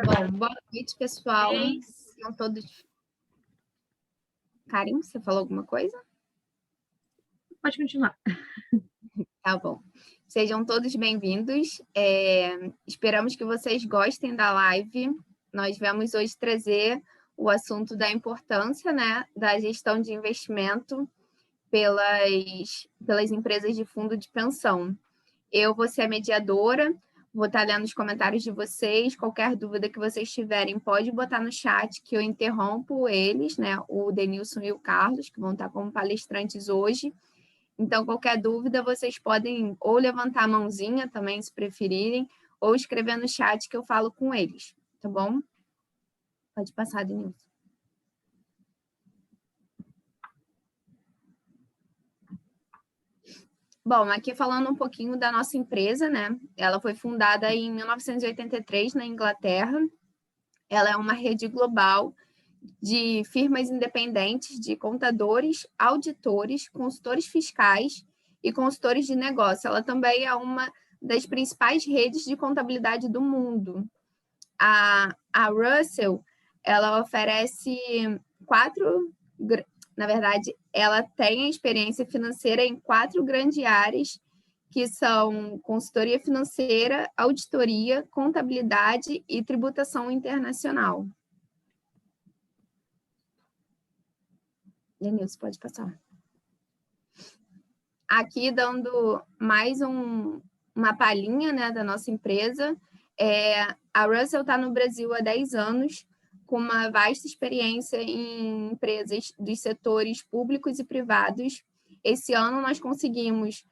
Bom, boa noite, pessoal. Sejam todos... Karen, você falou alguma coisa? Pode continuar. Tá bom. Sejam todos bem-vindos. Esperamos que vocês gostem da live. Nós vamos hoje trazer o assunto da importância, né, da gestão de investimento pelas empresas de fundo de pensão. Eu vou ser a mediadora, vou estar lendo os comentários de vocês. Qualquer dúvida que vocês tiverem, pode botar no chat que eu interrompo eles, né? O Denilson e o Carlos, que vão estar como palestrantes hoje. Então, qualquer dúvida, vocês podem ou levantar a mãozinha também, se preferirem, ou escrever no chat que eu falo com eles, tá bom? Pode passar, Denilson. Bom, aqui falando um pouquinho da nossa empresa, né? Ela foi fundada em 1983 na Inglaterra. Ela é uma rede global de firmas independentes de contadores, auditores, consultores fiscais e consultores de negócio. Ela também é uma das principais redes de contabilidade do mundo. A Russell, ela oferece na verdade, ela tem experiência financeira em 4 grandes áreas, que são consultoria financeira, auditoria, contabilidade e tributação internacional. Denilson, pode passar. Aqui, dando mais uma palhinha, né, da nossa empresa. A Russell está no Brasil há 10 anos, com uma vasta experiência em empresas dos setores públicos e privados. Esse ano, nós conseguimos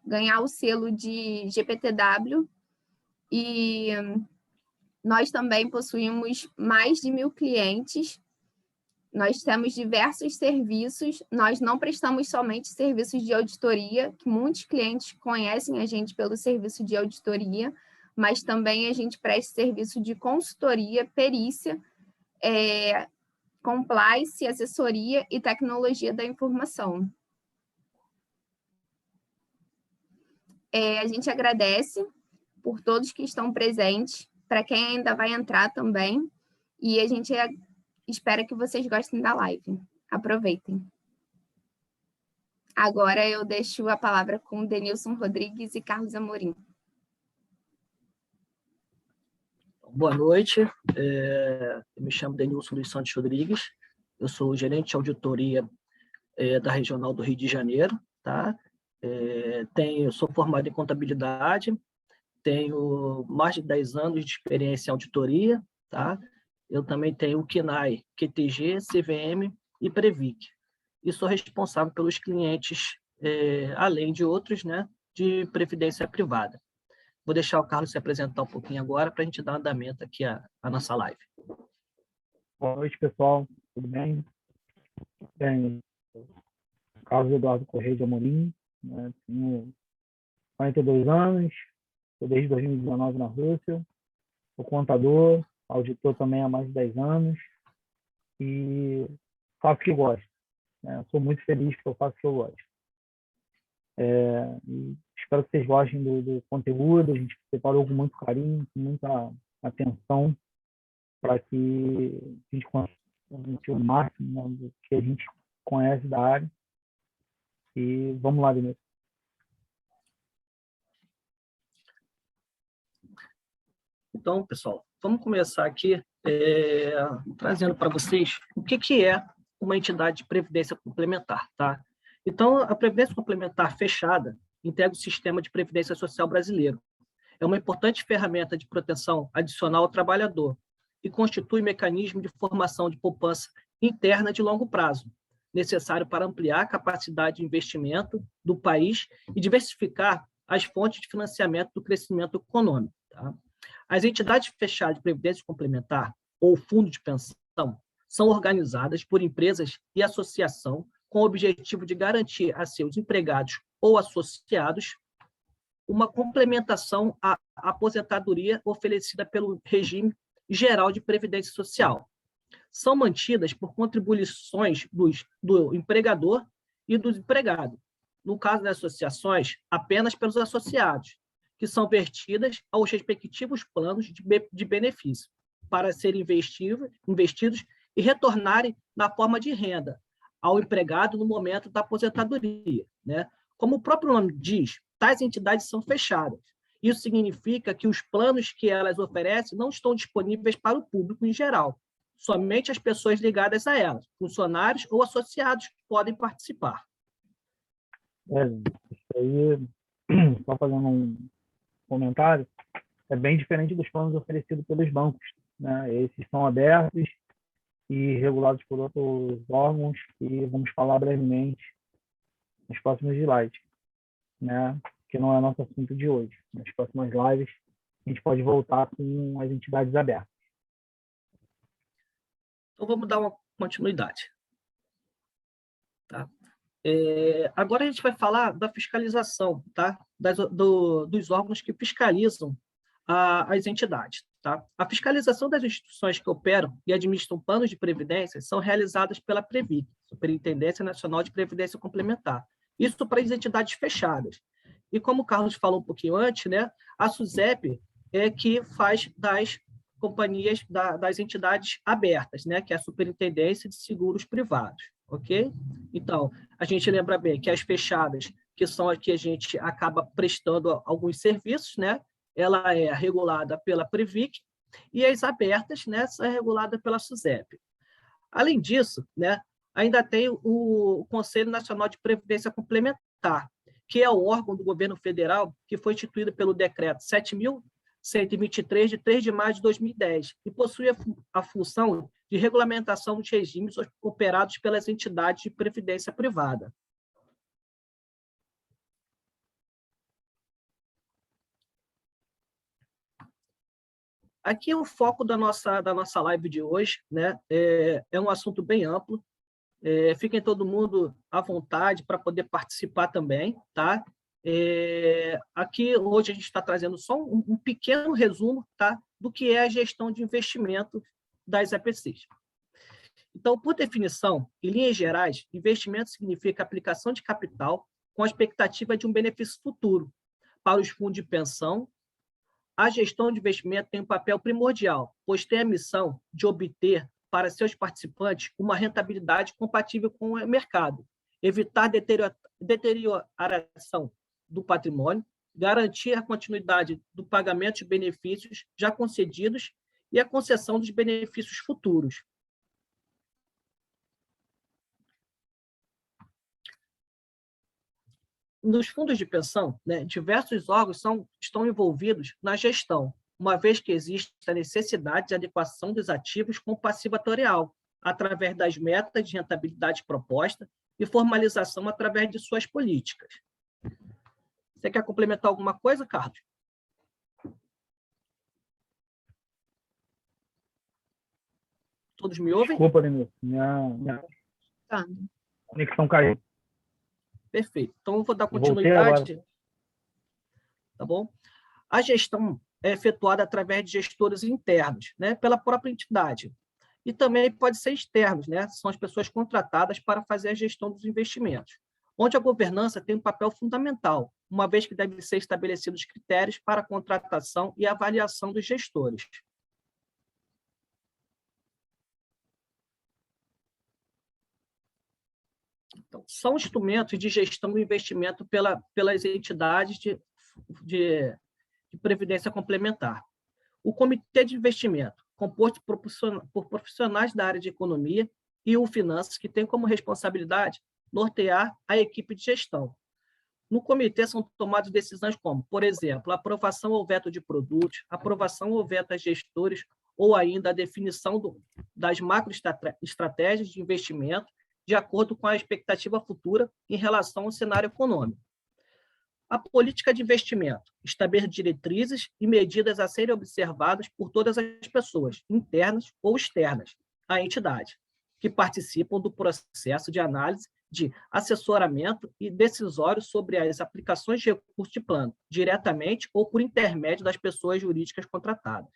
ganhar o selo de GPTW e nós também possuímos mais de 1.000 clientes. Nós temos diversos serviços, nós não prestamos somente serviços de auditoria, que muitos clientes conhecem a gente pelo serviço de auditoria, mas também a gente presta serviço de consultoria, perícia, compliance, assessoria e tecnologia da informação. A gente agradece por todos que estão presentes, para quem ainda vai entrar também, e a gente espera que vocês gostem da live. Aproveitem. Agora eu deixo a palavra com Denilson Rodrigues e Carlos Amorim. Boa noite, eu me chamo Denilson dos Santos Rodrigues, eu sou gerente de auditoria da Regional do Rio de Janeiro, tá? Sou formado em contabilidade, tenho mais de 10 anos de experiência em auditoria, tá? Eu também tenho o KNAI, QTG, CVM e Previc. E sou responsável pelos clientes, além de outros, né, de previdência privada. Vou deixar o Carlos se apresentar um pouquinho agora para a gente dar andamento aqui à nossa live. Boa noite, pessoal. Tudo bem? Carlos Eduardo Correia de Amorim, né? Tenho 42 anos, estou desde 2019 na Rússia, sou contador, auditor também há mais de 10 anos e faço o que gosto. Né? Sou muito feliz porque eu faço o que eu gosto. E espero que vocês gostem do conteúdo. A gente preparou com muito carinho, com muita atenção, para que a gente consiga o máximo, né, do que a gente conhece da área. E vamos lá, Denilson. Então, pessoal, vamos começar aqui trazendo para vocês o que é uma entidade de previdência complementar, tá? Então, a Previdência Complementar Fechada integra o sistema de previdência social brasileiro. É uma importante ferramenta de proteção adicional ao trabalhador e constitui mecanismo de formação de poupança interna de longo prazo, necessário para ampliar a capacidade de investimento do país e diversificar as fontes de financiamento do crescimento econômico. Tá? As entidades fechadas de previdência complementar ou fundo de pensão são organizadas por empresas e associação com o objetivo de garantir a seus empregados ou associados uma complementação à aposentadoria oferecida pelo regime geral de previdência social. São mantidas por contribuições do empregador e do empregado. No caso das associações, apenas pelos associados, que são vertidas aos respectivos planos de benefício. para serem investidos e retornarem na forma de renda ao empregado no momento da aposentadoria, né? Como o próprio nome diz, tais entidades são fechadas. Isso significa que os planos que elas oferecem não estão disponíveis para o público em geral. Somente as pessoas ligadas a elas, funcionários ou associados, podem participar. Isso aí, só fazendo um comentário, é bem diferente dos planos oferecidos pelos bancos, né? Esses são abertos e regulados por outros órgãos, que vamos falar brevemente nos próximos slides, né? Que não é nosso assunto de hoje. Nas próximas lives, a gente pode voltar com as entidades abertas. Então, vamos dar uma continuidade. Tá? Agora a gente vai falar da fiscalização, tá? Dos órgãos que fiscalizam as entidades. Tá? A fiscalização das instituições que operam e administram planos de previdência são realizadas pela PREVIC, Superintendência Nacional de Previdência Complementar. Isso para as entidades fechadas. E como o Carlos falou um pouquinho antes, né, a SUSEP é que faz das companhias, das entidades abertas, né, que é a Superintendência de Seguros Privados. Ok? Então, a gente lembra bem que as fechadas, que são as que a gente acaba prestando alguns serviços, né, ela é regulada pela PREVIC, e as abertas, né, são reguladas pela SUSEP. Além disso, né, ainda tem o Conselho Nacional de Previdência Complementar, que é o órgão do governo federal que foi instituído pelo Decreto 7.123, de 3 de maio de 2010, e possui a função de regulamentação dos regimes operados pelas entidades de previdência privada. Aqui o foco da nossa live de hoje, né, é um assunto bem amplo. Fiquem todo mundo à vontade para poder participar também, tá? Aqui hoje a gente está trazendo só um pequeno resumo, tá, do que é a gestão de investimento das EPCs. Então, por definição, em linhas gerais, investimento significa aplicação de capital com a expectativa de um benefício futuro. Para os fundos de pensão, a gestão de investimento tem um papel primordial, pois tem a missão de obter para seus participantes uma rentabilidade compatível com o mercado, evitar deterioração do patrimônio, garantir a continuidade do pagamento de benefícios já concedidos e a concessão dos benefícios futuros. Nos fundos de pensão, né, diversos órgãos estão envolvidos na gestão, uma vez que existe a necessidade de adequação dos ativos com o passivo atorial, através das metas de rentabilidade proposta e formalização através de suas políticas. Você quer complementar alguma coisa, Carlos? Todos me ouvem? Desculpa, Lenilson, minha Tá. conexão caiu. Perfeito. Então, eu vou dar Voltei continuidade. Tá bom? A gestão é efetuada através de gestores internos, né, pela própria entidade. E também pode ser externos, né? São as pessoas contratadas para fazer a gestão dos investimentos, onde a governança tem um papel fundamental, uma vez que devem ser estabelecidos critérios para a contratação e avaliação dos gestores. Então, são instrumentos de gestão do investimento pelas entidades de previdência complementar. O Comitê de Investimento, composto por profissionais da área de economia e o finanças, que tem como responsabilidade nortear a equipe de gestão. No comitê são tomadas decisões como, por exemplo, a aprovação ou veto de produtos, aprovação ou veto a gestores, ou ainda a definição das macroestratégias de investimento de acordo com a expectativa futura em relação ao cenário econômico. A política de investimento estabelece diretrizes e medidas a serem observadas por todas as pessoas, internas ou externas, à entidade, que participam do processo de análise, de assessoramento e decisório sobre as aplicações de recursos de plano, diretamente ou por intermédio das pessoas jurídicas contratadas.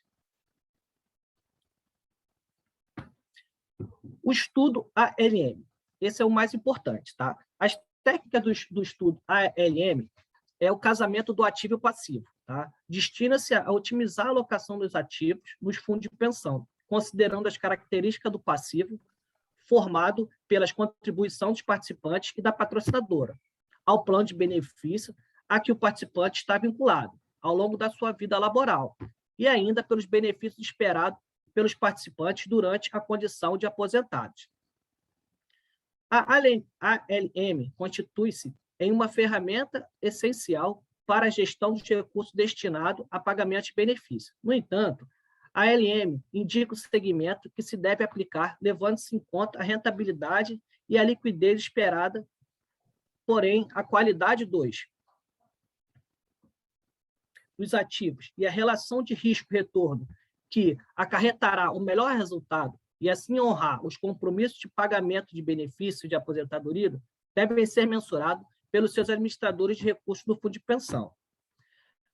O estudo ALM. Esse é o mais importante, tá? As técnicas do estudo ALM é o casamento do ativo e o passivo. Tá? Destina-se a otimizar a alocação dos ativos nos fundos de pensão, considerando as características do passivo formado pelas contribuições dos participantes e da patrocinadora, ao plano de benefício a que o participante está vinculado ao longo da sua vida laboral, e ainda pelos benefícios esperados pelos participantes durante a condição de aposentados. A ALM constitui-se em uma ferramenta essencial para a gestão dos recursos destinados a pagamento de benefícios. No entanto, a ALM indica o segmento que se deve aplicar, levando-se em conta a rentabilidade e a liquidez esperada, porém, a qualidade dos ativos e a relação de risco-retorno que acarretará o melhor resultado e assim honrar os compromissos de pagamento de benefícios de aposentadoria devem ser mensurados pelos seus administradores de recursos do fundo de pensão.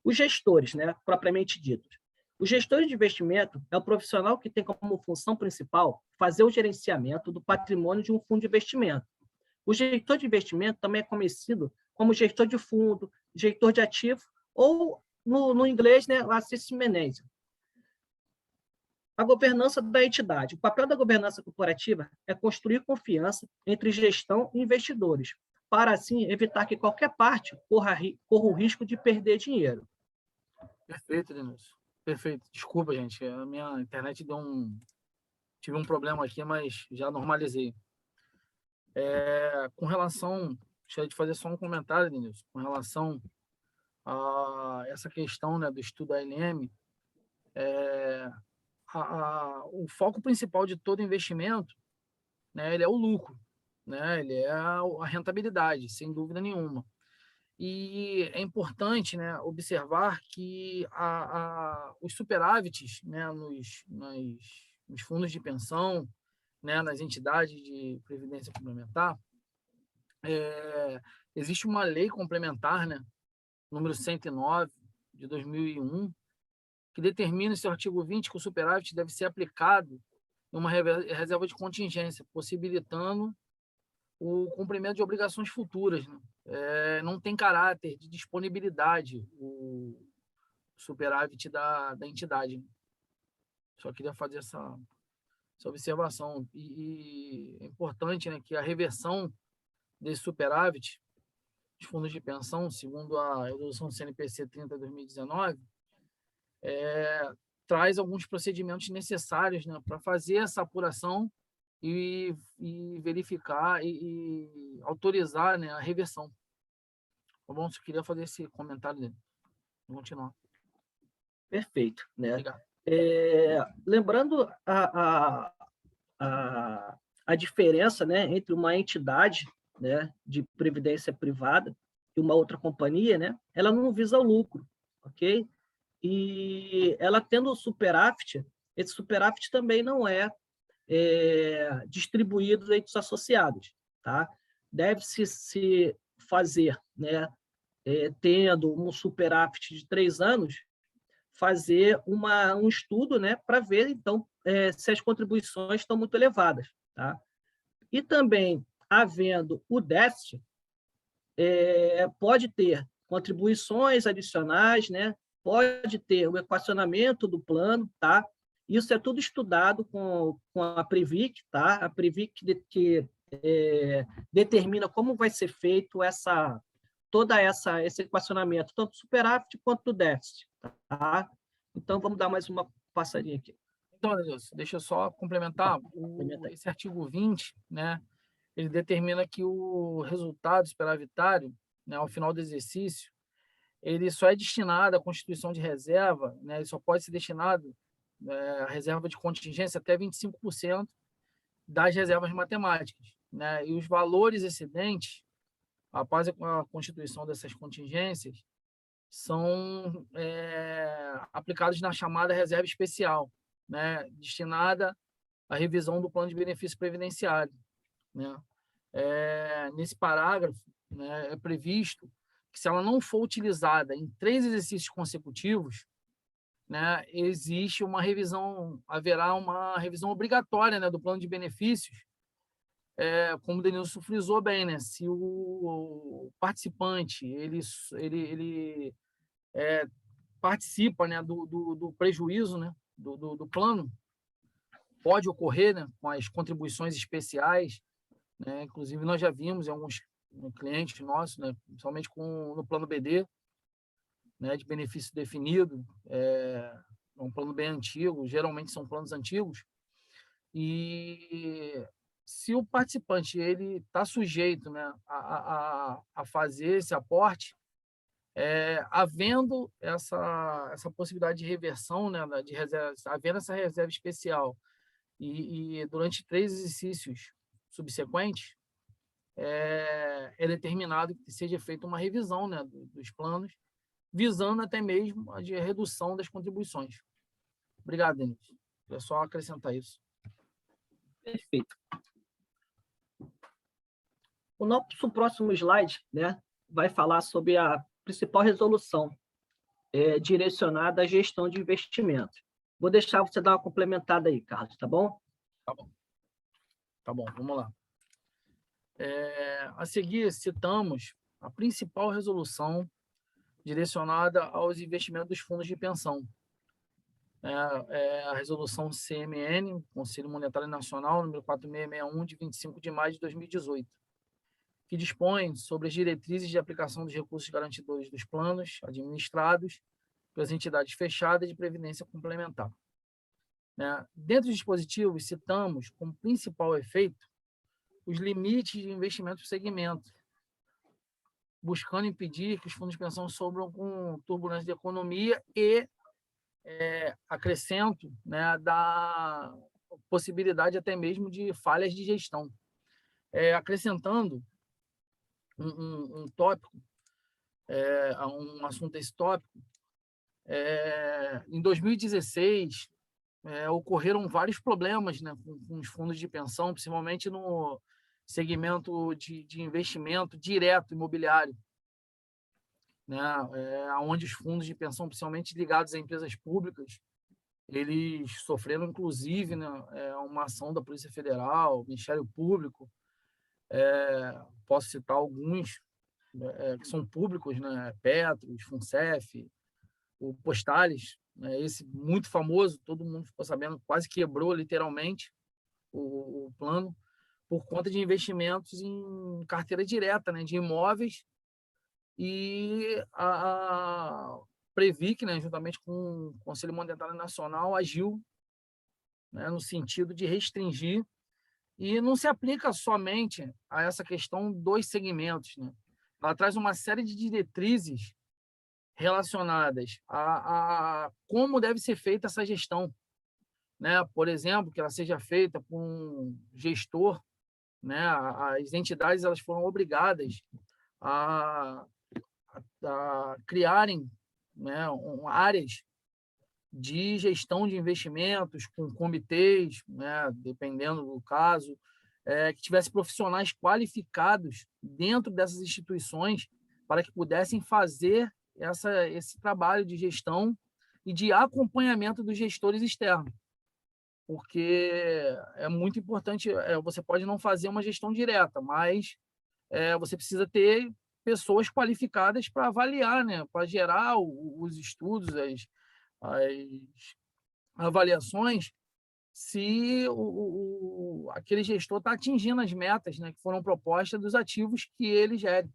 Os gestores, né, propriamente ditos. O gestor de investimento é o profissional que tem como função principal fazer o gerenciamento do patrimônio de um fundo de investimento. O gestor de investimento também é conhecido como gestor de fundo, gestor de ativo, ou, no inglês, né, asset manager. A governança da entidade. O papel da governança corporativa é construir confiança entre gestão e investidores, para, assim, evitar que qualquer parte corra o risco de perder dinheiro. Perfeito, Denilson. Perfeito. Desculpa, gente. A minha internet tive um problema aqui, mas já normalizei. Com relação... Gostaria de fazer só um comentário, Denilson, com relação a essa questão, né, do estudo ALM. O foco principal de todo investimento, né, ele é o lucro, né, ele é a rentabilidade, sem dúvida nenhuma. E é importante, né, observar que os superávites, né, nos fundos de pensão, né, nas entidades de previdência complementar, existe uma lei complementar, né, número 109, de 2001, que determina, em seu artigo 20, que o superávit deve ser aplicado em uma reserva de contingência, possibilitando o cumprimento de obrigações futuras, né? Não tem caráter de disponibilidade o superávit da entidade. Só queria fazer essa observação. E é importante, né, que a reversão desse superávit dos fundos de pensão, segundo a resolução CNPC 30/2019, traz alguns procedimentos necessários, né, para fazer essa apuração e verificar e autorizar, né, a reversão. Tá bom? Só queria fazer esse comentário dele. Vamos continuar. Perfeito. Né? Obrigado. Lembrando a diferença, né, entre uma entidade, né, de previdência privada e uma outra companhia, né, ela não visa o lucro, ok? E ela tendo o superávit, esse superávit também não é distribuído entre os associados, tá? Deve-se se fazer, né, tendo um superávit de 3 anos, fazer um estudo, né, para ver, então, se as contribuições estão muito elevadas, tá? E também, havendo o déficit, pode ter contribuições adicionais, né? Pode ter o equacionamento do plano, tá? Isso é tudo estudado com a Previc, tá? A Previc que determina como vai ser feito esse equacionamento, tanto do superávit quanto do déficit, tá? Então, vamos dar mais uma passadinha aqui. Então, Denilson, deixa eu só complementar. Esse artigo 20, né, ele determina que o resultado superavitário, né, ao final do exercício, ele só é destinado à constituição de reserva, né, ele só pode ser destinado à reserva de contingência até 25% das reservas matemáticas, né, e os valores excedentes, após a constituição dessas contingências, são aplicados na chamada reserva especial, né, destinada à revisão do plano de benefício previdenciário, né? Nesse parágrafo, né, é previsto que, se ela não for utilizada em 3 exercícios consecutivos, né, haverá uma revisão obrigatória, né, do plano de benefícios, como o Denilson frisou bem, né? Se o participante ele participa, né, do prejuízo, né, do plano, pode ocorrer, né, com as contribuições especiais, né? Inclusive, nós já vimos em alguns clientes nossos, né, principalmente no plano BD, né, de benefício definido, um plano bem antigo, geralmente são planos antigos, e se o participante ele está sujeito, né, a fazer esse aporte, havendo essa possibilidade de reversão, né, de reserva, havendo essa reserva especial, e durante 3 exercícios subsequentes, é determinado que seja feita uma revisão, né, dos planos, visando até mesmo a de redução das contribuições. Obrigado, Denis. É só acrescentar isso. Perfeito. O nosso próximo slide, né, vai falar sobre a principal resolução direcionada à gestão de investimentos. Vou deixar você dar uma complementada aí, Carlos, tá bom? Tá bom. Tá bom, vamos lá. A seguir, citamos a principal resolução direcionada aos investimentos dos fundos de pensão. A resolução CMN, Conselho Monetário Nacional, número 4661, de 25 de maio de 2018, que dispõe sobre as diretrizes de aplicação dos recursos garantidores dos planos administrados pelas entidades fechadas de previdência complementar. Dentro dos dispositivos, citamos como principal efeito os limites de investimento por segmento, buscando impedir que os fundos de pensão sofram com turbulência de economia e acrescento, né, da possibilidade até mesmo de falhas de gestão. Acrescentando um tópico, um assunto a esse tópico, em 2016, ocorreram vários problemas, né, com os fundos de pensão, principalmente no segmento de investimento direto imobiliário, né, onde os fundos de pensão, principalmente ligados a empresas públicas, eles sofreram, inclusive, né, uma ação da Polícia Federal, Ministério Público. Posso citar alguns que são públicos, né, Petros, Funcef, o Postales, né, esse muito famoso, todo mundo ficou sabendo, quase quebrou literalmente o plano por conta de investimentos em carteira direta, né, de imóveis, e a Previc, né, juntamente com o Conselho Monetário Nacional, agiu, né, no sentido de restringir, e não se aplica somente a essa questão dos segmentos, né? Ela traz uma série de diretrizes relacionadas a como deve ser feita essa gestão, né? Por exemplo, que ela seja feita por um gestor, né? As entidades elas foram obrigadas a criarem, né, áreas de gestão de investimentos com comitês, né, dependendo do caso, que tivesse profissionais qualificados dentro dessas instituições para que pudessem fazer esse trabalho de gestão e de acompanhamento dos gestores externos. Porque é muito importante, você pode não fazer uma gestão direta, mas você precisa ter pessoas qualificadas para avaliar, né, para gerar os estudos, as avaliações, se aquele gestor está atingindo as metas, né, que foram propostas dos ativos que ele gere.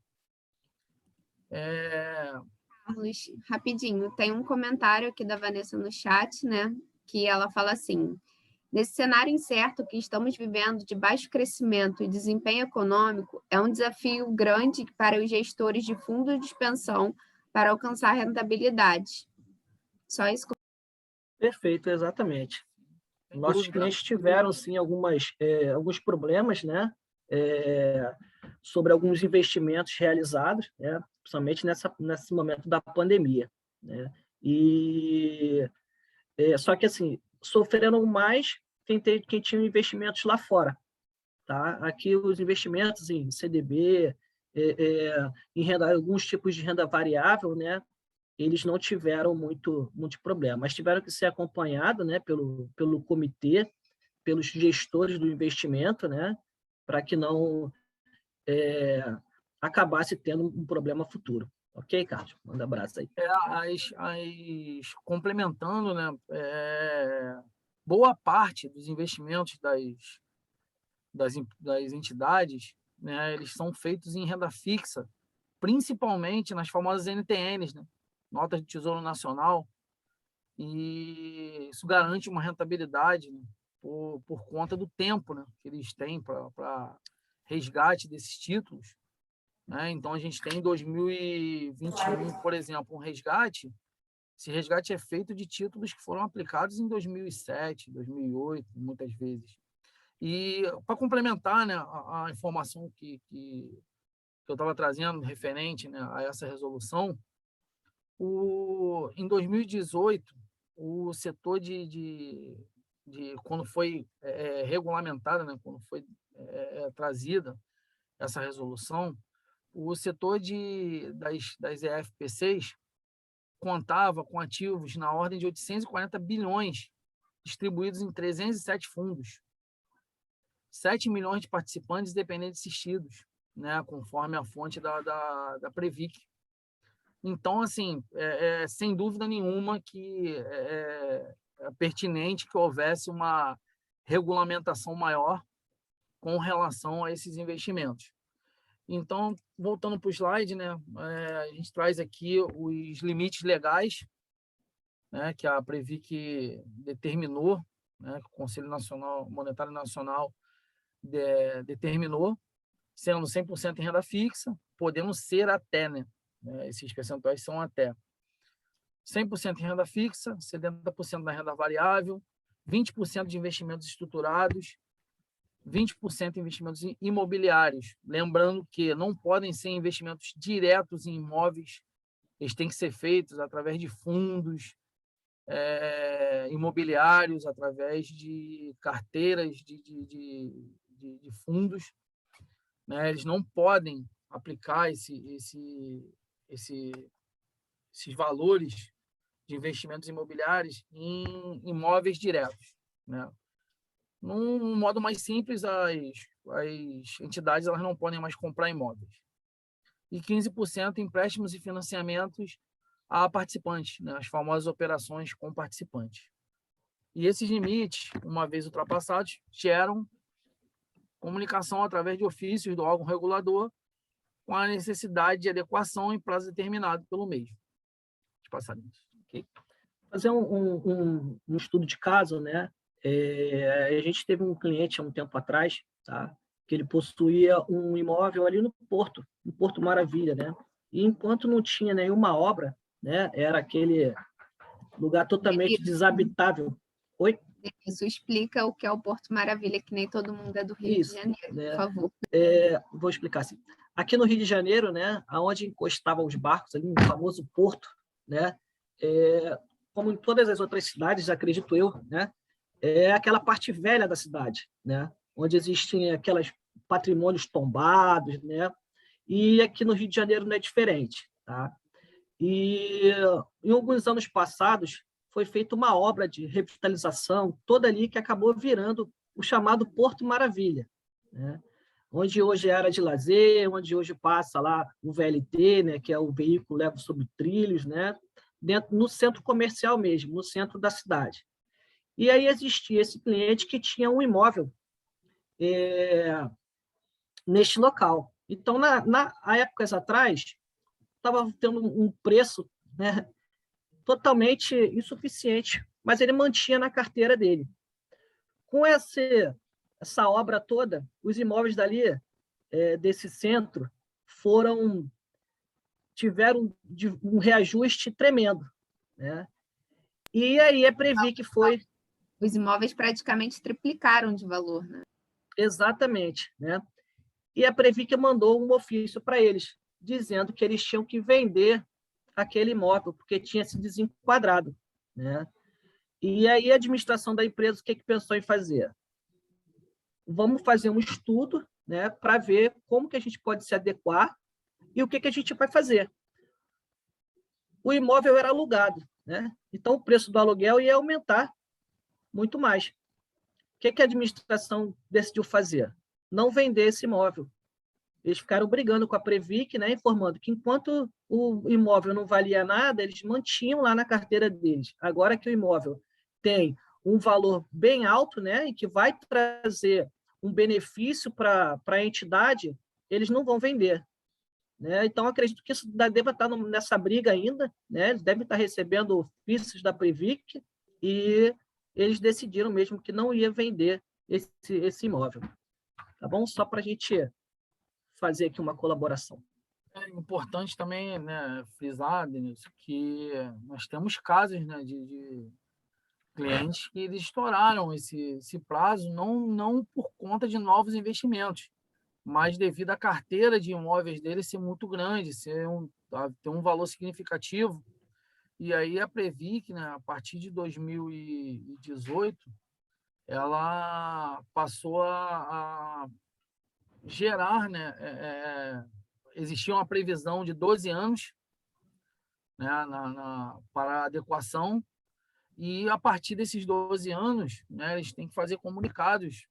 Carlos, rapidinho, tem um comentário aqui da Vanessa no chat, né, que ela fala assim: nesse cenário incerto que estamos vivendo de baixo crescimento e desempenho econômico, é um desafio grande para os gestores de fundos de pensão para alcançar rentabilidade. Só isso. Perfeito, exatamente. Nossos clientes tiveram, sim, alguns problemas, né, sobre alguns investimentos realizados, né, principalmente nesse momento da pandemia, né? Só que, assim, sofreram mais quem tinha investimentos lá fora. Tá? Aqui, os investimentos em CDB, em alguns tipos de renda variável, né, eles não tiveram muito problema, mas tiveram que ser acompanhados, né, pelo comitê, pelos gestores do investimento, né, para que não acabasse tendo um problema futuro. Ok, Carlos? Manda abraço aí. Complementando, né, boa parte dos investimentos das entidades, né, eles são feitos em renda fixa, principalmente nas famosas NTNs, né, Notas de Tesouro Nacional, e isso garante uma rentabilidade, né, por conta do tempo, né, que eles têm para resgate desses títulos. Né? Então, a gente tem em 2021, por exemplo, um resgate. Esse resgate é feito de títulos que foram aplicados em 2007, 2008, muitas vezes. E, para complementar, né, a informação que eu estava trazendo referente, né, a essa resolução, em 2018, o setor quando foi regulamentada, né, quando foi trazida essa resolução, o setor das EFPCs contava com ativos na ordem de 840 bilhões, distribuídos em 307 fundos, 7 milhões de participantes dependentes assistidos, né, conforme a fonte da Previc. Então, assim, sem dúvida nenhuma que é pertinente que houvesse uma regulamentação maior com relação a esses investimentos. Então, voltando para o slide, né, a gente traz aqui os limites legais, né, que a Previc determinou, né, que o Conselho Monetário Nacional determinou, sendo 100% em renda fixa, podendo ser até, né, esses percentuais são até 100% em renda fixa, 70% na renda variável, 20% de investimentos estruturados, 20% em investimentos imobiliários. Lembrando que não podem ser investimentos diretos em imóveis, eles têm que ser feitos através de fundos imobiliários, através de carteiras de fundos. Né? Eles não podem aplicar esses valores de investimentos imobiliários em imóveis diretos. Né? Num modo mais simples, as entidades elas não podem mais comprar imóveis. E 15% empréstimos e financiamentos a participantes, né? As famosas operações com participantes. E esses limites, uma vez ultrapassados, geram comunicação através de ofícios do órgão regulador com a necessidade de adequação em prazo determinado pelo mesmo. Passarinhos. Okay. Fazer um estudo de caso, né? A gente teve um cliente há um tempo atrás, tá? Que ele possuía um imóvel ali no Porto Maravilha, né? E enquanto não tinha nenhuma obra, né? Era aquele lugar totalmente desabitável. Oi? Isso explica o que é o Porto Maravilha, que nem todo mundo é do Rio de Janeiro, né? Por favor. Vou explicar assim. Aqui no Rio de Janeiro, né? Aonde encostavam os barcos ali, no famoso porto, né? Como em todas as outras cidades, acredito eu, né? É aquela parte velha da cidade, né? Onde existem aqueles patrimônios tombados, né? E aqui no Rio de Janeiro não é diferente, tá? E em alguns anos passados foi feita uma obra de revitalização toda ali que acabou virando o chamado Porto Maravilha, né? Onde hoje é área de lazer, onde hoje passa lá o VLT, né? Que é o veículo leve sobre trilhos, né? No centro comercial mesmo, no centro da cidade. E aí existia esse cliente que tinha um imóvel neste local. Então, há épocas atrás, estava tendo um preço, né, totalmente insuficiente, mas ele mantinha na carteira dele. Com essa obra toda, os imóveis dali, desse centro, tiveram um reajuste tremendo, né? E aí a Previc foi... Os imóveis praticamente triplicaram de valor, né? Exatamente, né? E a Previc mandou um ofício para eles, dizendo que eles tinham que vender aquele imóvel, porque tinha se desenquadrado, né? E aí a administração da empresa, o que pensou em fazer? Vamos fazer um estudo, né, para ver como que a gente pode se adequar e o que a gente vai fazer. O imóvel era alugado, né? Então o preço do aluguel ia aumentar muito mais. O que a administração decidiu fazer? não vender esse imóvel. Eles ficaram brigando com a Previc, né, informando que enquanto o imóvel não valia nada, eles mantinham lá na carteira deles. Agora que o imóvel tem um valor bem alto, né, e que vai trazer um benefício para a entidade, eles não vão vender. Né? Então, acredito que isso deva estar nessa briga ainda, né? Eles devem estar recebendo ofícios da Previc e eles decidiram mesmo que não ia vender esse imóvel. Tá bom? Só para a gente fazer aqui uma colaboração. É importante também, né, frisar, Denilson, que nós temos casos, né, de clientes que eles estouraram esse prazo não por conta de novos investimentos, mas devido à carteira de imóveis deles ser muito grande, ter um valor significativo. E aí a Previc, né, a partir de 2018, ela passou a gerar, né, existia uma previsão de 12 anos, né, para adequação, e a partir desses 12 anos, né, eles têm que fazer comunicados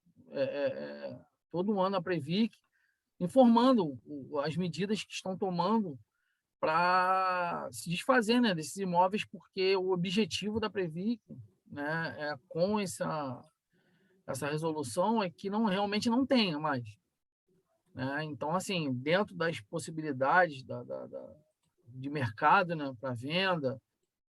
todo ano à Previc, informando as medidas que estão tomando para se desfazer, né, desses imóveis, porque o objetivo da Previc, né, com essa resolução é que realmente não tenha mais. Né? Então, assim, dentro das possibilidades de mercado, né, para venda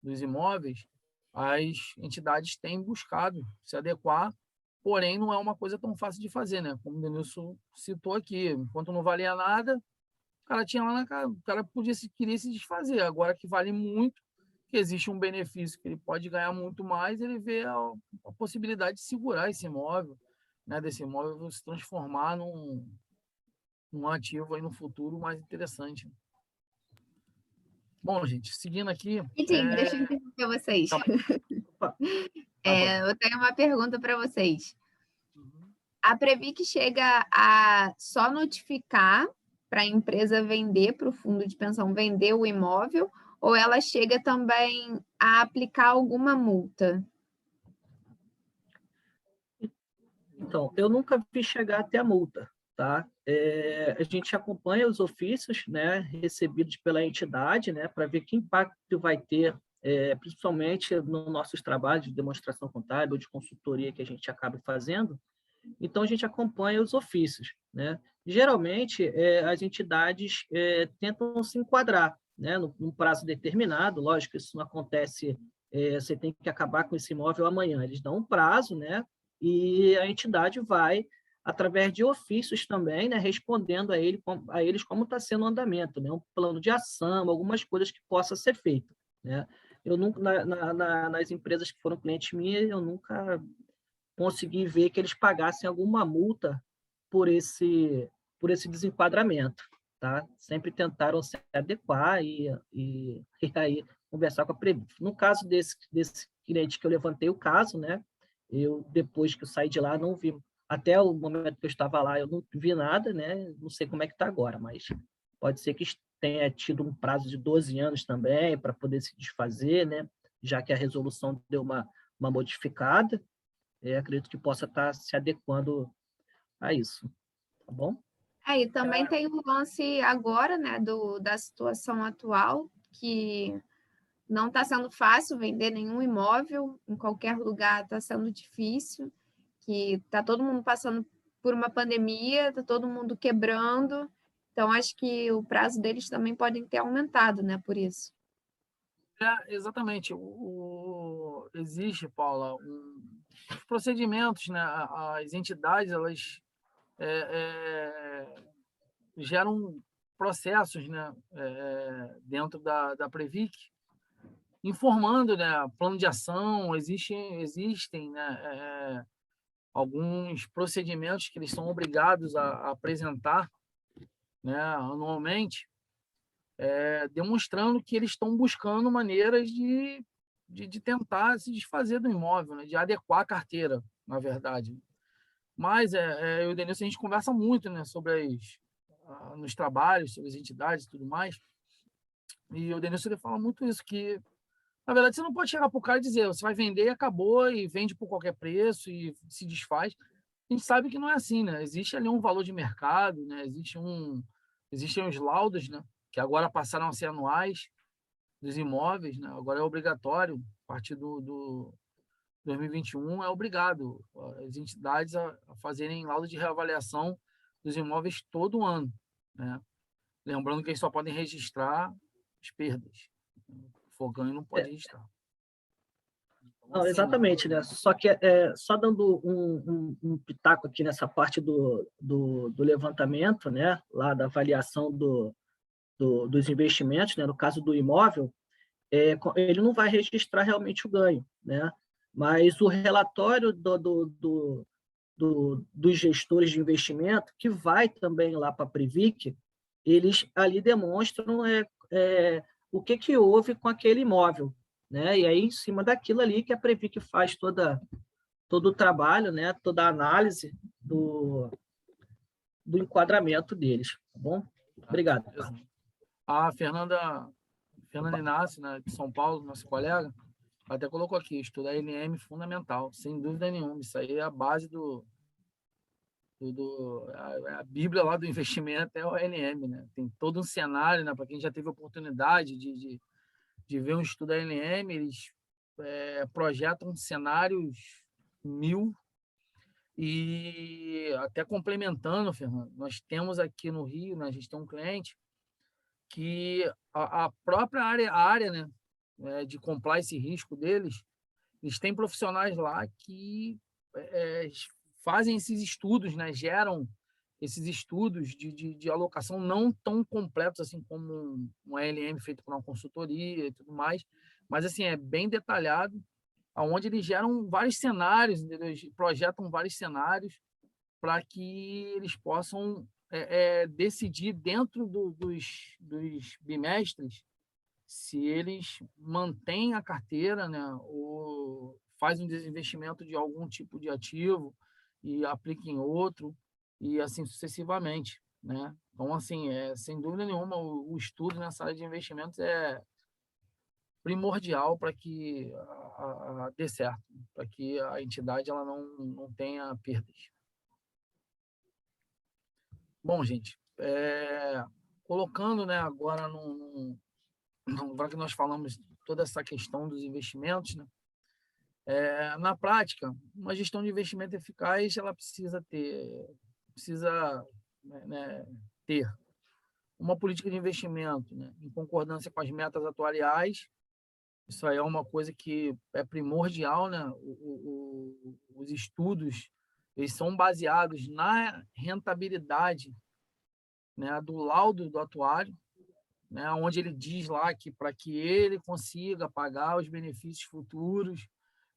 dos imóveis, as entidades têm buscado se adequar, porém não é uma coisa tão fácil de fazer, né? Como o Denilson citou aqui, enquanto não valia nada, o cara tinha lá na cara, o cara queria se desfazer. Agora que vale muito, que existe um benefício que ele pode ganhar muito mais, ele vê a possibilidade de segurar esse imóvel, né? Desse imóvel se transformar num ativo aí no futuro mais interessante. Bom, gente, seguindo aqui. Deixa eu interromper vocês. Opa, Eu tenho uma pergunta para vocês. A Previc chega a só notificar para a empresa vender, para o fundo de pensão vender o imóvel, ou ela chega também a aplicar alguma multa? Então, eu nunca vi chegar até a multa, tá? A gente acompanha os ofícios, né, recebidos pela entidade, né, para ver que impacto vai ter, principalmente nos nossos trabalhos de demonstração contábil, de consultoria que a gente acaba fazendo. Então, a gente acompanha os ofícios, né? Geralmente, as entidades tentam se enquadrar, né, num prazo determinado. Lógico, isso não acontece, você tem que acabar com esse imóvel amanhã. Eles dão um prazo, né? E a entidade vai, através de ofícios também, né, respondendo a eles como está sendo o andamento, né, um plano de ação, algumas coisas que possa ser feito. Né? Eu nunca, nas empresas que foram clientes minhas, eu nunca consegui ver que eles pagassem alguma multa por esse desenquadramento. Tá? Sempre tentaram se adequar e aí conversar com a Previc. No caso desse cliente que eu levantei o caso, né, eu, depois que eu saí de lá, não vi, até o momento que eu estava lá, eu não vi nada, né? Não sei como é que está agora, mas pode ser que tenha tido um prazo de 12 anos também para poder se desfazer, né? Já que a resolução deu uma modificada, acredito que possa estar se adequando a isso, tá bom? E também tem o lance agora, né, da situação atual, que não está sendo fácil vender nenhum imóvel, em qualquer lugar está sendo difícil, que está todo mundo passando por uma pandemia, está todo mundo quebrando, então acho que o prazo deles também podem ter aumentado, né, por isso. Exatamente. Existe, Paula, os procedimentos, né, as entidades, elas geram processos, né, dentro da Previc, informando, né, plano de ação, existem né, alguns procedimentos que eles são obrigados a apresentar, né, anualmente, demonstrando que eles estão buscando maneiras de tentar se desfazer do imóvel, né, de adequar a carteira, na verdade. Mas eu e o Denilson, a gente conversa muito, né, sobre nos trabalhos, sobre as entidades e tudo mais, e o Denilson ele fala muito isso, que na verdade, você não pode chegar para o cara e dizer, você vai vender, acabou, e vende por qualquer preço e se desfaz. a gente sabe que não é assim, né? Existe ali um valor de mercado, né? Existem os laudos, né? Que agora passaram a ser anuais dos imóveis, né? Agora é obrigatório, a partir do 2021 é obrigado as entidades a fazerem laudo de reavaliação dos imóveis todo ano, né? Lembrando que eles só podem registrar as perdas. For ganho não pode registrar. Então, Não, assim, exatamente, né? Só que só dando um pitaco aqui nessa parte do levantamento, né? Lá da avaliação dos investimentos, né? No caso do imóvel, ele não vai registrar realmente o ganho, né? Mas o relatório dos gestores de investimento, que vai também lá para a Previc, eles ali demonstram o que houve com aquele imóvel, né? E aí, em cima daquilo ali, que a Previc faz todo o trabalho, né? Toda a análise do enquadramento deles, tá bom? Obrigado. A Fernanda Inácio, né, de São Paulo, nossa colega, até colocou aqui, estudar LM fundamental, sem dúvida nenhuma. Isso aí é a base a Bíblia lá do investimento é o LM, né? Tem todo um cenário, né? Para quem já teve oportunidade de ver um estudo da LM, eles projetam cenários 1000 e até complementando, Fernando, nós temos aqui no Rio, né, a gente tem um cliente que a própria área, né, de compliance e risco deles, eles têm profissionais lá que fazem esses estudos, né, geram esses estudos de alocação não tão completos assim como um ALM feito por uma consultoria e tudo mais, mas assim é bem detalhado, onde eles geram vários cenários, eles projetam vários cenários para que eles possam decidir dentro dos bimestres se eles mantêm a carteira, né, ou fazem um desinvestimento de algum tipo de ativo e aplica em outro, e assim sucessivamente, né? Então, assim, sem dúvida nenhuma, o estudo nessa área de investimentos é primordial para que dê certo, para que a entidade ela não tenha perdas. Bom, gente, colocando, né, agora agora que nós falamos toda essa questão dos investimentos, né, na prática, uma gestão de investimento eficaz ela precisa né, ter uma política de investimento, né, em concordância com as metas atuariais. Isso aí é uma coisa que é primordial, né? Os estudos eles são baseados na rentabilidade, né, do laudo do atuário, né, onde ele diz lá que para que ele consiga pagar os benefícios futuros,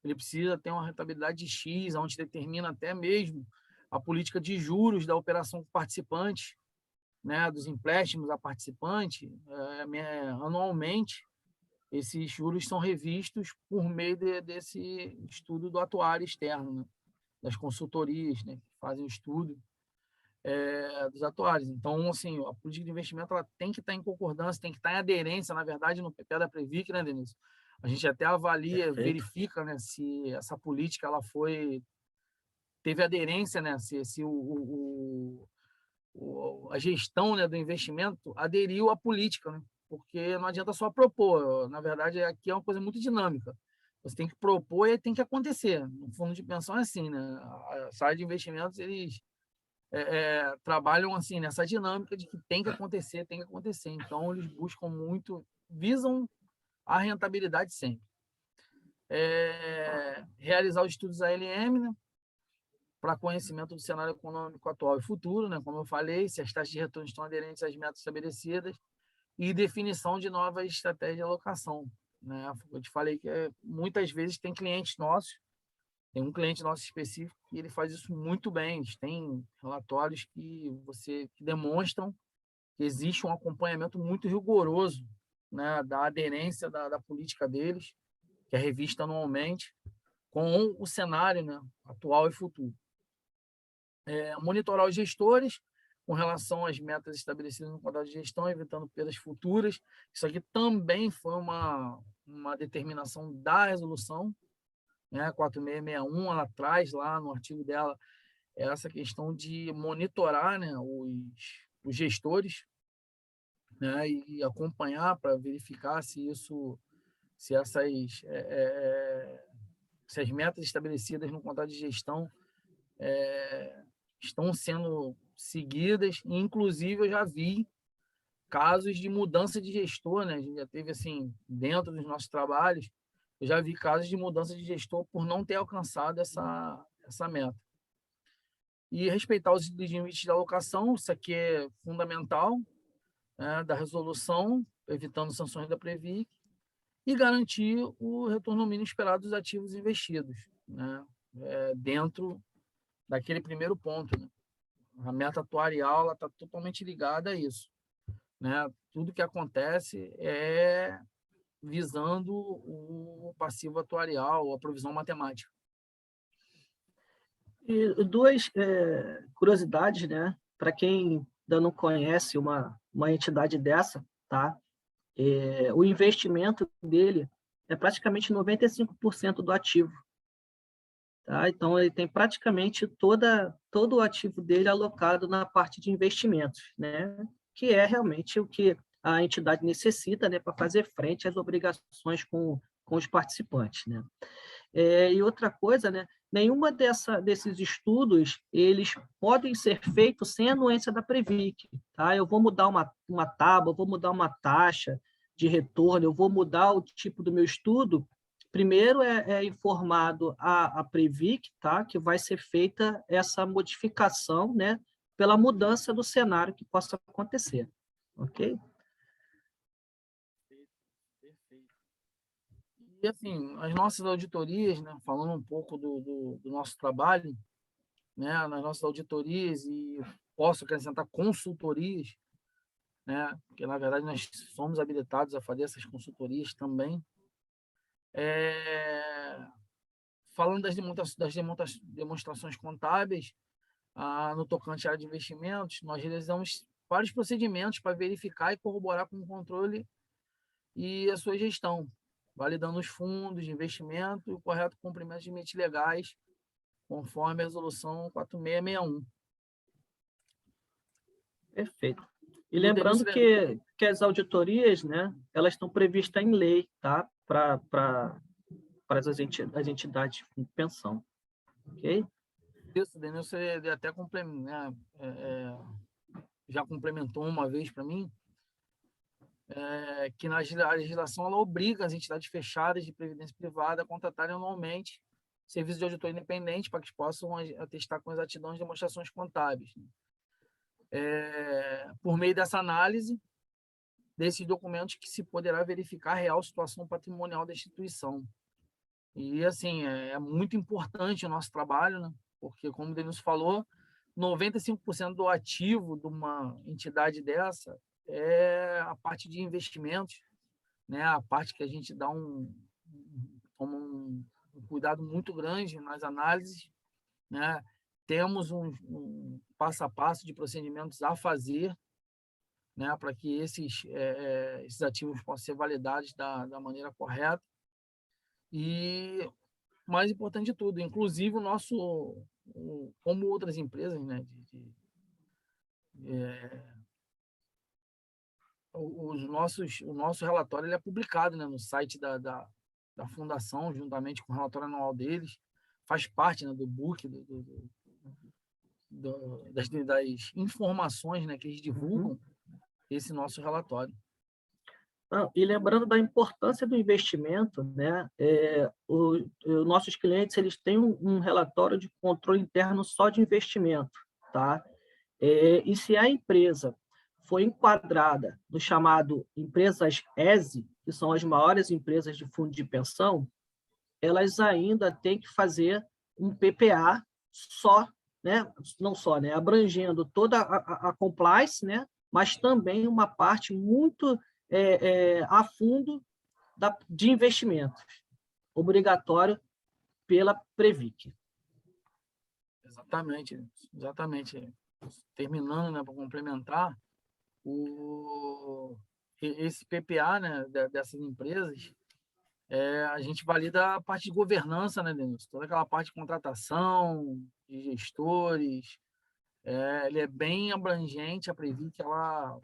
ele precisa ter uma rentabilidade de X, onde determina até mesmo a política de juros da operação com participante, né, dos empréstimos a participante, anualmente. Esses juros são revistos por meio desse estudo do atuário externo, né, das consultorias, né, que fazem o estudo dos atuários. Então, assim, a política de investimento ela tem que estar em concordância, tem que estar em aderência, na verdade, no PP da Previc, né, Denise? A gente até avalia, Perfeito. verifica, né, se essa política ela teve aderência, né, se a gestão, né, do investimento aderiu à política, né? Porque não adianta só propor. Na verdade, aqui é uma coisa muito dinâmica. Você tem que propor e tem que acontecer. No fundo de pensão é assim, né? A área de investimentos, eles trabalham assim nessa dinâmica de que tem que acontecer, tem que acontecer. Então, eles buscam muito, visam a rentabilidade sempre. Realizar os estudos ALM, né, para conhecimento do cenário econômico atual e futuro, né, como eu falei, se as taxas de retorno estão aderentes às metas estabelecidas, e definição de novas estratégias de alocação, né? Eu te falei que muitas vezes tem clientes nossos, tem um cliente nosso específico e ele faz isso muito bem. Eles têm relatórios que demonstram que existe um acompanhamento muito rigoroso, né, da aderência da política deles, que é revista anualmente, com o cenário, né, atual e futuro. Monitorar os gestores com relação às metas estabelecidas no quadro de gestão, evitando perdas futuras. Isso aqui também foi uma determinação da resolução, né, 4661, ela traz lá no artigo dela é essa questão de monitorar, né, os gestores, né, e acompanhar para verificar se se as metas estabelecidas no contrato de gestão estão sendo seguidas. E, inclusive, eu já vi casos de mudança de gestor, né? A gente já teve, assim, dentro dos nossos trabalhos, eu já vi casos de mudança de gestor por não ter alcançado essa meta. E respeitar os limites de alocação, isso aqui é fundamental, né, da resolução, evitando sanções da Previc, e garantir o retorno mínimo esperado dos ativos investidos, né, dentro daquele primeiro ponto, né? A meta atuarial está totalmente ligada a isso, né? Tudo que acontece é visando o passivo atuarial, a provisão matemática. E duas curiosidades, né? Para quem ainda não conhece uma entidade dessa, tá? O investimento dele é praticamente 95% do ativo. Tá? Então, ele tem praticamente todo o ativo dele alocado na parte de investimentos, né? Que é realmente o que a entidade necessita, né, para fazer frente às obrigações com os participantes, né? E outra coisa, né, nenhuma desses estudos eles podem ser feitos sem anuência da Previc. Tá? Eu vou mudar uma tábua, vou mudar uma taxa de retorno, eu vou mudar o tipo do meu estudo. Primeiro é informado a Previc, tá? Que vai ser feita essa modificação, né, pela mudança do cenário que possa acontecer. Ok? Perfeito. E, assim, as nossas auditorias, né, falando um pouco do nosso trabalho, né, nas nossas auditorias, e posso acrescentar consultorias, né, porque, na verdade, nós somos habilitados a fazer essas consultorias também. Falando das demonstrações contábeis, no tocante à área de investimentos, nós realizamos vários procedimentos para verificar e corroborar com o controle e a sua gestão, validando os fundos de investimento e o correto cumprimento de limites legais, conforme a resolução 4661. Perfeito. E lembrando que as auditorias, né, elas estão previstas em lei, tá? Para as entidades de pensão. Ok? Isso, Denilson, você até já complementou uma vez para mim, que a legislação ela obriga as entidades fechadas de previdência privada a contratarem anualmente serviço de auditor independente para que possam atestar com exatidão as demonstrações contábeis. Por meio dessa análise desses documentos que se poderá verificar a real situação patrimonial da instituição. E, assim, é muito importante o nosso trabalho, né? Porque, como o Denilson falou, 95% do ativo de uma entidade dessa é a parte de investimentos, né? A parte que a gente dá um cuidado muito grande nas análises, né? Temos um passo a passo de procedimentos a fazer, né? Para que esses ativos possam ser validados da maneira correta. E, mais importante de tudo, inclusive como outras empresas, né? O nosso relatório ele é publicado, né, no site da fundação, juntamente com o relatório anual deles, faz parte, né, do book, das informações, né, que eles divulgam, esse nosso relatório. E lembrando da importância do investimento, né, os nossos clientes eles têm um relatório de controle interno só de investimento, tá? E se a empresa for enquadrada no chamado empresas ESE, que são as maiores empresas de fundo de pensão, elas ainda têm que fazer um PPA só, né? Não só, né? Abrangendo toda a compliance, né? Mas também uma parte muito a fundo de investimentos, obrigatório pela Previc. Exatamente. Terminando, né, para complementar, esse PPA, né, dessas empresas, a gente valida a parte de governança, né, Denilson? Toda aquela parte de contratação, de gestores. Ele é bem abrangente, a Previc, ela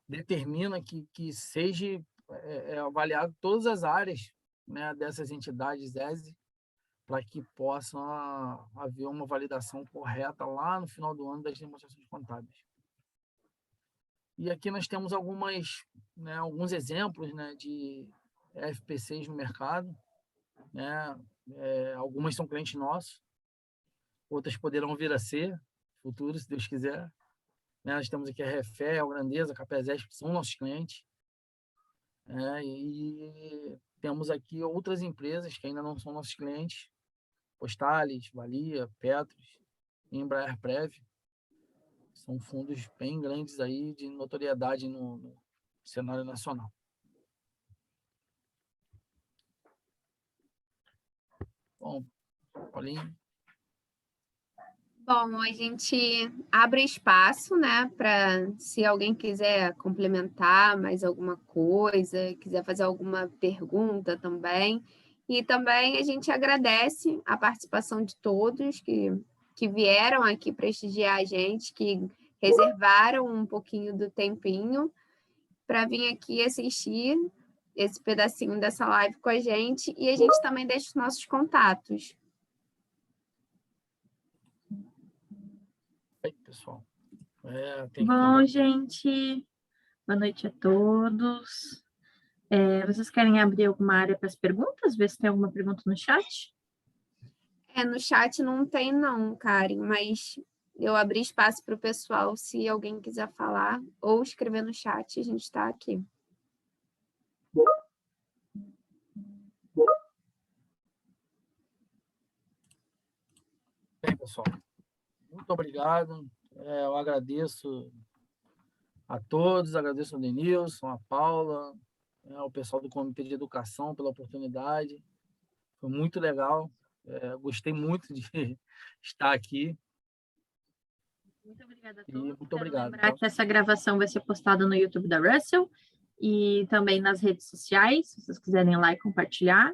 determina que seja avaliado todas as áreas, né, dessas entidades ESE, para que possa haver uma validação correta lá no final do ano das demonstrações contábeis. E aqui nós temos alguns exemplos, né, de FPCs no mercado, né? Algumas são clientes nossos, outras poderão vir a ser futuro, se Deus quiser. Né? Nós temos aqui a Refé, a Grandeza, a Capesesp, que são nossos clientes. E temos aqui outras empresas que ainda não são nossos clientes, Postales, Valia, Petros, Embraer Prev. São fundos bem grandes aí de notoriedade no cenário nacional. Bom, Paulinho. Bom, a gente abre espaço, né, para se alguém quiser complementar mais alguma coisa, quiser fazer alguma pergunta também. E também a gente agradece a participação de todos que vieram aqui prestigiar a gente, que reservaram um pouquinho do tempinho para vir aqui assistir esse pedacinho dessa live com a gente. E a gente também deixa os nossos contatos. Aí, pessoal. Bom, gente, boa noite a todos. Vocês querem abrir alguma área para as perguntas? Ver se tem alguma pergunta no chat? No chat não tem não, Karen, mas eu abri espaço para o pessoal, se alguém quiser falar ou escrever no chat, a gente está aqui. Bem, pessoal, muito obrigado. Eu agradeço a todos, agradeço ao Denilson, a Paula, ao pessoal do Comitê de Educação pela oportunidade. Foi muito legal. Gostei muito de estar aqui. Muito obrigada a todos. Muito obrigado. Lembrar que essa gravação vai ser postada no YouTube da Russell e também nas redes sociais, se vocês quiserem ir lá e compartilhar.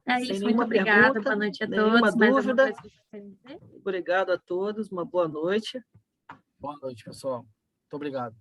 É isso, muito obrigada. Boa noite a todos. Nenhuma dúvida. Mais Obrigado a todos. Uma boa noite. Boa noite, pessoal. Muito obrigado.